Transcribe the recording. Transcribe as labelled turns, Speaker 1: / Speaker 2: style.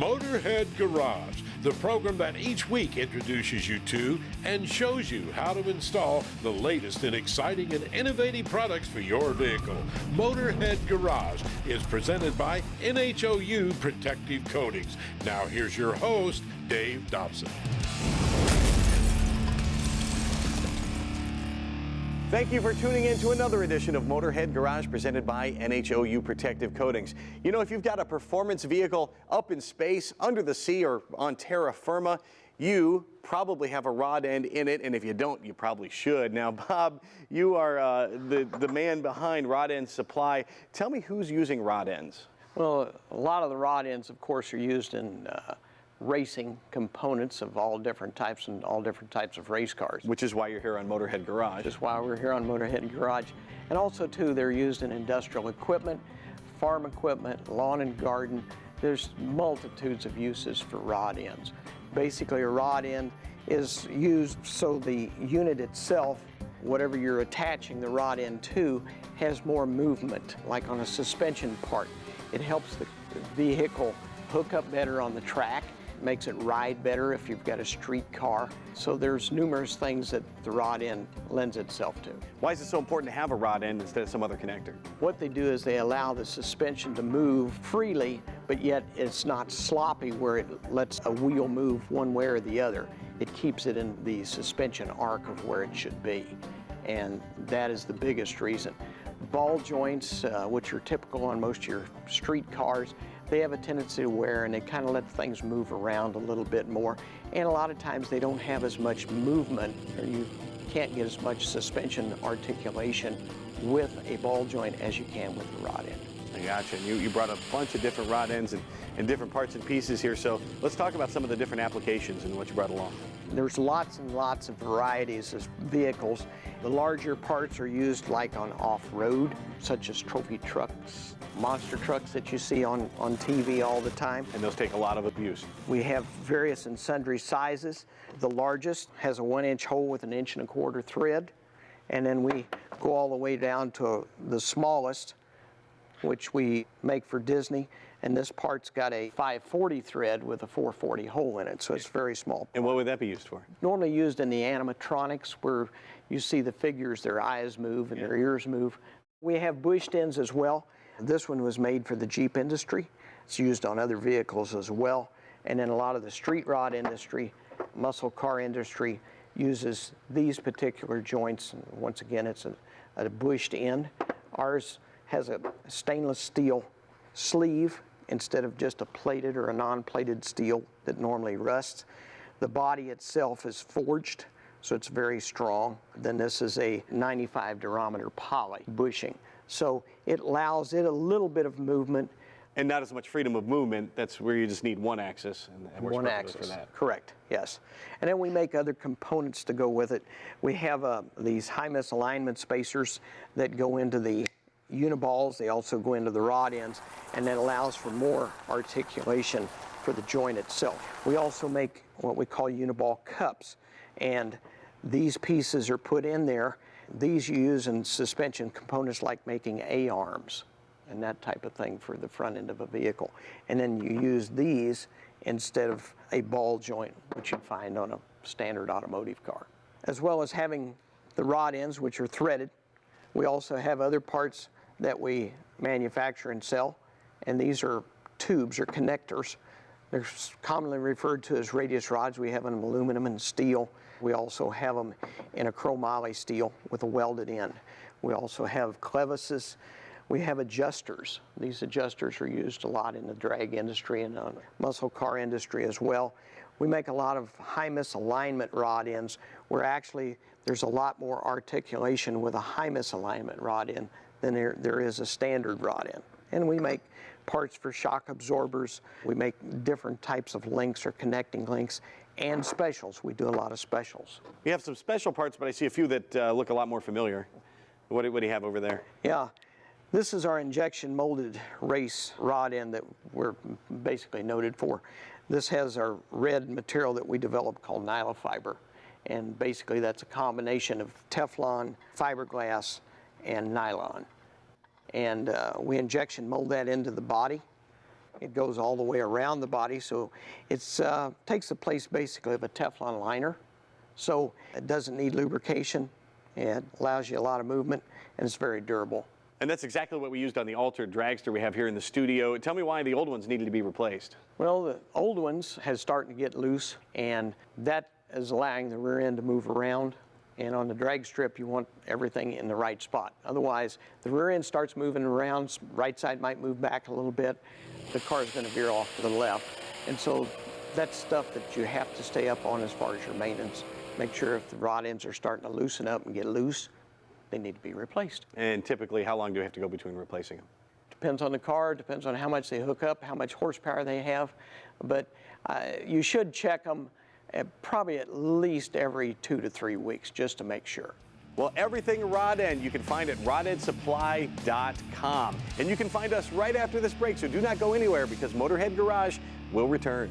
Speaker 1: Motorhead Garage, the program that each week introduces you to and shows you how to install the latest and exciting and innovative products for your vehicle. Motorhead Garage is presented by NHOU Protective Coatings. Now here's your host, Dave Dobson.
Speaker 2: Thank you for tuning in to another edition of Motorhead Garage presented by NHOU Protective Coatings. You know, if you've got a performance vehicle up in space, under the sea, or on terra firma, you probably have a rod end in it, and if you don't, you probably should. Now, Bob, you are the man behind Rod End Supply. Tell me who's using rod ends.
Speaker 3: Well, a lot of the rod ends, of course, are used in racing components of all different types and all different types of race cars.
Speaker 2: Which is why you're here on Motorhead Garage.
Speaker 3: Which is why we're here on Motorhead Garage. And also, too, they're used in industrial equipment, farm equipment, lawn and garden. There's multitudes of uses for rod ends. Basically, a rod end is used so the unit itself, whatever you're attaching the rod end to, has more movement, like on a suspension part. It helps the vehicle hook up better on the track, makes it ride better if you've got a street car. So there's numerous things that the rod end lends itself to.
Speaker 2: Why is it so important to have a rod end instead of some other connector?
Speaker 3: What they do is they allow the suspension to move freely, but yet it's not sloppy where it lets a wheel move one way or the other. It keeps it in the suspension arc of where it should be. And that is the biggest reason. Ball joints, which are typical on most of your street cars, they have a tendency to wear, and they kind of let things move around a little bit more. And a lot of times they don't have as much movement, or you can't get as much suspension articulation with a ball joint as you can with the rod end.
Speaker 2: I gotcha. You brought a bunch of different rod ends and different parts and pieces here. So let's talk about some of the different applications and what you brought along.
Speaker 3: There's lots and lots of varieties of vehicles. The larger parts are used like on off-road, such as trophy trucks, monster trucks that you see on TV all the time.
Speaker 2: And those take a lot of abuse.
Speaker 3: We have various and sundry sizes. The largest has a 1-inch hole with an 1.25 inch thread. And then we go all the way down to the smallest, which we make for Disney. And this part's got a 540 thread with a 440 hole in it, so it's very small.
Speaker 2: And what would that be used for?
Speaker 3: Normally used in the animatronics, where you see the figures, their eyes move and their ears move. We have bushed ends as well. This one was made for the Jeep industry. It's used on other vehicles as well. And then a lot of the street rod industry, muscle car industry, uses these particular joints. And once again, it's a bushed end. Ours has a stainless steel sleeve instead of just a plated or a non-plated steel that normally rusts. The body itself is forged, so it's very strong. Then this is a 95 durometer poly bushing. So it allows it a little bit of movement.
Speaker 2: And not as much freedom of movement. That's where you just need one axis. And
Speaker 3: one axis, for that. Correct, yes. And then we make other components to go with it. We have these high misalignment spacers that go into the uniballs. They also go into the rod ends, and that allows for more articulation for the joint itself. We also make what we call uniball cups, and these pieces are put in there. These you use in suspension components like making A-arms and that type of thing for the front end of a vehicle. And then you use these instead of a ball joint, which you find on a standard automotive car. As well as having the rod ends, which are threaded, we also have other parts that we manufacture and sell, and these are tubes or connectors. They're commonly referred to as radius rods. We have them in aluminum and steel. We also have them in a chromoly steel with a welded end. We also have clevises. We have adjusters. These adjusters are used a lot in the drag industry and the muscle car industry as well. We make a lot of high misalignment rod ends where actually there's a lot more articulation with a high misalignment rod end than there is a standard rod end. And we make parts for shock absorbers. We make different types of links or connecting links and specials. We do a lot of specials.
Speaker 2: We have some special parts, but I see a few that look a lot more familiar. What do you have over there?
Speaker 3: Yeah. This is our injection molded race rod end that we're basically noted for. This has our red material that we developed called nylofiber. And basically that's a combination of Teflon, fiberglass, and nylon. And we injection mold that into the body. It goes all the way around the body, so it takes the place basically of a Teflon liner. So it doesn't need lubrication. It allows you a lot of movement, and it's very durable.
Speaker 2: And that's exactly what we used on the altered dragster we have here in the studio. Tell me why the old ones needed to be replaced.
Speaker 3: Well, the old ones has starting to get loose, and that is allowing the rear end to move around. And on the drag strip, you want everything in the right spot. Otherwise, the rear end starts moving around, right side might move back a little bit, the car is going to veer off to the left. And so that's stuff that you have to stay up on as far as your maintenance. Make sure if the rod ends are starting to loosen up and get loose, they need to be replaced.
Speaker 2: And typically, how long do we have to go between replacing them?
Speaker 3: Depends on the car, depends on how much they hook up, how much horsepower they have. But you should check them probably at least every 2 to 3 weeks just to make sure.
Speaker 2: Well, everything rod end you can find at rodendsupply.com. And you can find us right after this break, so do not go anywhere because Motorhead Garage will return.